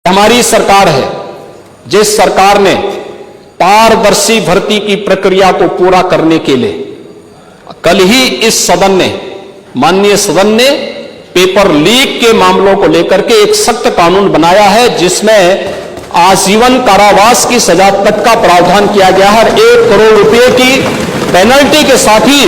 हमारी सरकार है जिस सरकार ने पारदर्शी भर्ती की प्रक्रिया को पूरा करने के लिए कल ही इस सदन ने, माननीय सदन ने पेपर लीक के मामलों को लेकर के एक सख्त कानून बनाया है जिसमें आजीवन कारावास की सजा तक का प्रावधान किया गया है। 1 करोड़ रुपए की पेनल्टी के साथ ही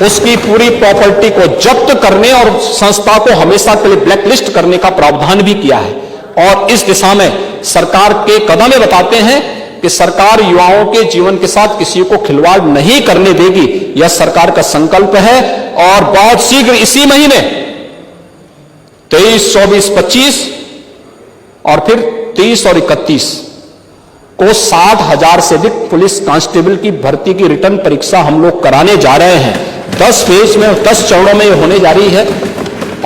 उसकी पूरी प्रॉपर्टी को जब्त करने और संस्था को हमेशा के लिए ब्लैकलिस्ट करने का प्रावधान भी किया है। और इस दिशा में सरकार के कदम ये बताते हैं कि सरकार युवाओं के जीवन के साथ किसी को खिलवाड़ नहीं करने देगी, यह सरकार का संकल्प है। और बहुत शीघ्र इसी महीने 23, 24, 25 और फिर 30 और 31 को 60,000 से अधिक पुलिस कांस्टेबल की भर्ती की रिटर्न परीक्षा हम लोग कराने जा रहे हैं। 10 फेज में, 10 चरणों में यह होने जा रही है।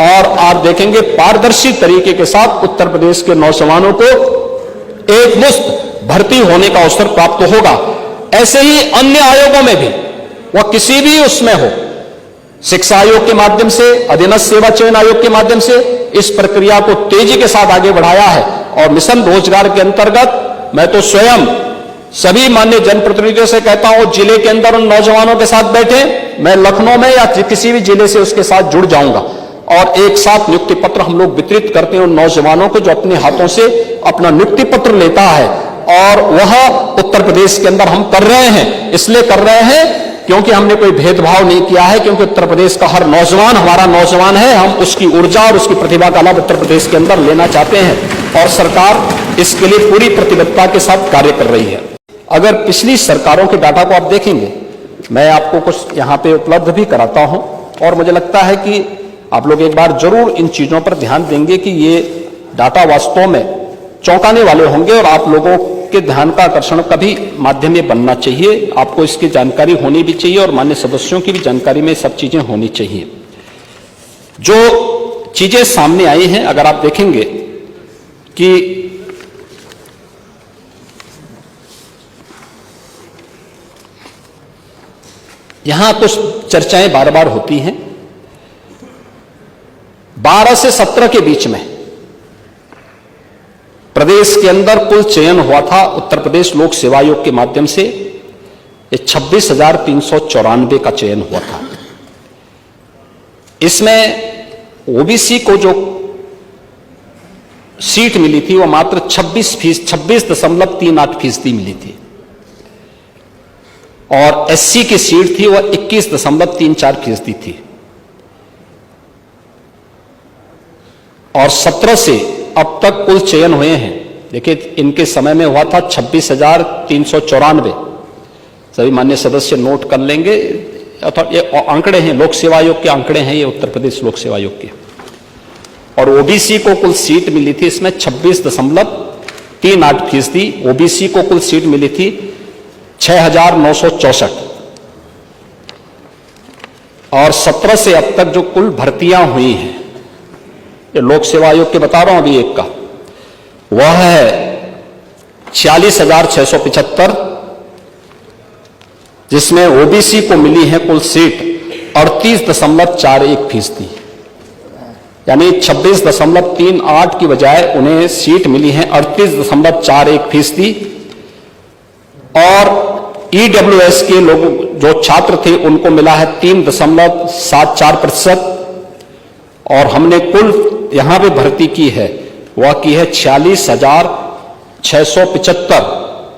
और आप देखेंगे पारदर्शी तरीके के साथ उत्तर प्रदेश के नौजवानों को एक मुश्त भर्ती होने का अवसर प्राप्त होगा। ऐसे ही अन्य आयोगों में भी, वह किसी भी उसमें हो, शिक्षा आयोग के माध्यम से, अधीनस्थ सेवा चयन आयोग के माध्यम से इस प्रक्रिया को तेजी के साथ आगे बढ़ाया है। और मिशन रोजगार के अंतर्गत मैं तो स्वयं सभी माननीय जनप्रतिनिधियों से कहता हूं, जिले के अंदर उन नौजवानों के साथ बैठे, मैं लखनऊ में या किसी भी जिले से उसके साथ जुड़ जाऊंगा और एक साथ नियुक्ति पत्र हम लोग वितरित करते हैं उन नौजवानों को जो अपने हाथों से अपना नियुक्ति पत्र लेता है। और वह उत्तर प्रदेश के अंदर हम कर रहे हैं, इसलिए कर रहे हैं क्योंकि हमने कोई भेदभाव नहीं किया है, क्योंकि उत्तर प्रदेश का हर नौजवान हमारा नौजवान है। हम उसकी ऊर्जा और उसकी प्रतिभा का लाभ उत्तर प्रदेश के अंदर लेना चाहते हैं और सरकार इसके लिए पूरी प्रतिबद्धता के साथ कार्य कर रही है। अगर पिछली सरकारों के डाटा को आप देखेंगे, मैं आपको कुछ यहां पे उपलब्ध भी कराता हूं और मुझे लगता है कि आप लोग एक बार जरूर इन चीजों पर ध्यान देंगे कि ये डाटा वास्तव में चौंकाने वाले होंगे और आप लोगों के ध्यान का आकर्षण का भी माध्यम ये बनना चाहिए। आपको इसकी जानकारी होनी भी चाहिए और मान्य सदस्यों की भी जानकारी में सब चीजें होनी चाहिए। जो चीजें सामने आई हैं, अगर आप देखेंगे कि यहां कुछ चर्चाएं बार बार होती हैं। 12 से 17 के बीच में प्रदेश के अंदर कुल चयन हुआ था उत्तर प्रदेश लोक सेवा आयोग के माध्यम से 26,394 का चयन हुआ था। इसमें ओबीसी को जो सीट मिली थी वह मात्र 26.38% मिली थी और एससी की सीट थी वह 21.34% थी। और 17 से अब तक कुल चयन हुए हैं, देखिए इनके समय में हुआ था 26,394। सभी मान्य सदस्य नोट कर लेंगे, अथवा ये आंकड़े हैं, लोक सेवा आयोग के आंकड़े हैं ये, उत्तर प्रदेश लोक सेवा आयोग के। और ओबीसी को कुल सीट मिली थी इसमें 26.38%। ओबीसी को कुल सीट मिली थी 6,964। और 17 से अब तक जो कुल भर्तियां हुई हैं, ये लोक सेवा आयोग के बता रहा हूं अभी एक का, वह है 46,675, जिसमें ओबीसी को मिली है कुल सीट 38.41%, यानी 26.38 की बजाय उन्हें सीट मिली है 38.41%। और ईडब्ल्यूएस के लोग जो छात्र थे उनको मिला है 3.74%। और हमने कुल यहां पे भर्ती की है वह की है 46,675।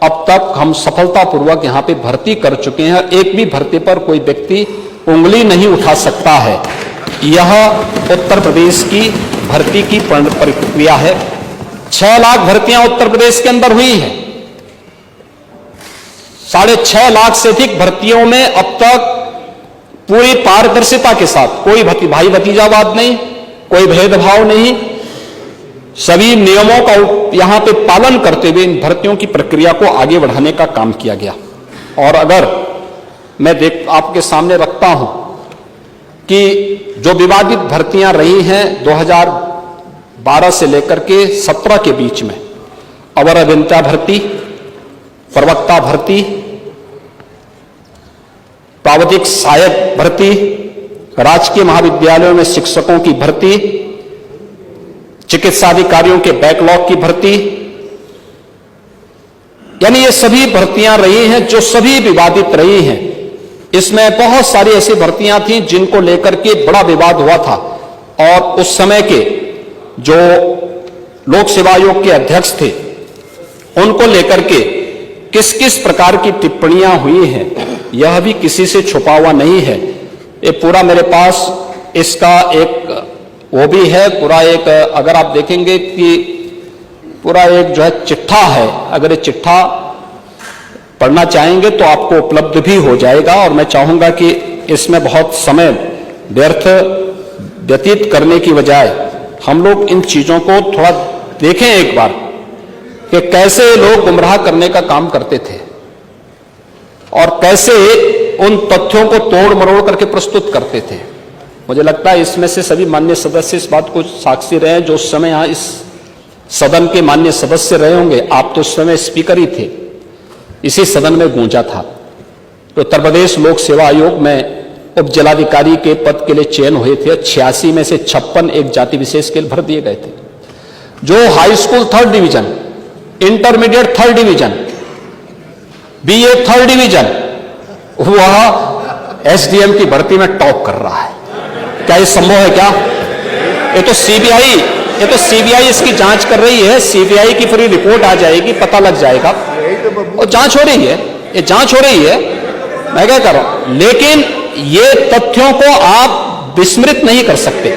अब तक हम सफलतापूर्वक यहां पे भर्ती कर चुके हैं। एक भी भर्ती पर कोई व्यक्ति उंगली नहीं उठा सकता है। यह उत्तर प्रदेश की भर्ती की प्रक्रिया है। 6 लाख भर्तियां उत्तर प्रदेश के अंदर हुई हैं। 6.5 लाख से अधिक भर्तियों में अब तक पूरी पारदर्शिता के साथ, कोई भाई भतीजावाद नहीं, कोई भेदभाव नहीं, सभी नियमों का यहां पे पालन करते हुए इन भर्तियों की प्रक्रिया को आगे बढ़ाने का काम किया गया। और अगर मैं आपके सामने रखता हूं कि जो विवादित भर्तियां रही हैं 2012 से लेकर के 17 के बीच में, अवर अभियंता भर्ती, प्रवक्ता भर्ती, प्रावधिक सहायक भर्ती, राजकीय महाविद्यालयों में शिक्षकों की भर्ती, चिकित्सा अधिकारियों के बैकलॉग की भर्ती, यानी ये सभी भर्तियां रही हैं जो सभी विवादित रही हैं। इसमें बहुत सारी ऐसी भर्तियां थी जिनको लेकर के बड़ा विवाद हुआ था और उस समय के जो लोक सेवा आयोग के अध्यक्ष थे उनको लेकर के किस किस प्रकार की टिप्पणियां हुई हैं यह भी किसी से छुपा हुआ नहीं है। ये पूरा मेरे पास इसका एक वो भी है, पूरा एक अगर आप देखेंगे कि पूरा एक जो है चिट्ठा है, अगर ये चिट्ठा पढ़ना चाहेंगे तो आपको उपलब्ध भी हो जाएगा। और मैं चाहूंगा कि इसमें बहुत समय व्यर्थ व्यतीत करने की बजाय हम लोग इन चीजों को थोड़ा देखें एक बार कि कैसे लोग गुमराह करने का काम करते थे और कैसे उन तथ्यों को तोड़ मरोड़ करके प्रस्तुत करते थे। मुझे लगता है इसमें से सभी माननीय सदस्य इस बात को साक्षी रहे हैं, जो उस समय यहां इस सदन के माननीय सदस्य रहे होंगे। आप तो उस समय स्पीकर ही थे, इसी सदन में गूंजा था। तो उत्तर प्रदेश लोक सेवा आयोग में उप जिलाधिकारी के पद के लिए चयन हुए थे। 86 में से 56 एक जाति विशेष के लिए भर दिए गए थे। जो high school 3rd division, intermediate 3rd division, BA 3rd division, वह एसडीएम की भर्ती में टॉप कर रहा है। क्या ये संभव है क्या? ये तो सीबीआई इसकी जांच कर रही है। सीबीआई की पूरी रिपोर्ट आ जाएगी, पता लग जाएगा। और जांच हो रही है, ये जांच हो रही है, मैं क्या कर रहा हूं। लेकिन ये तथ्यों को आप विस्मृत नहीं कर सकते।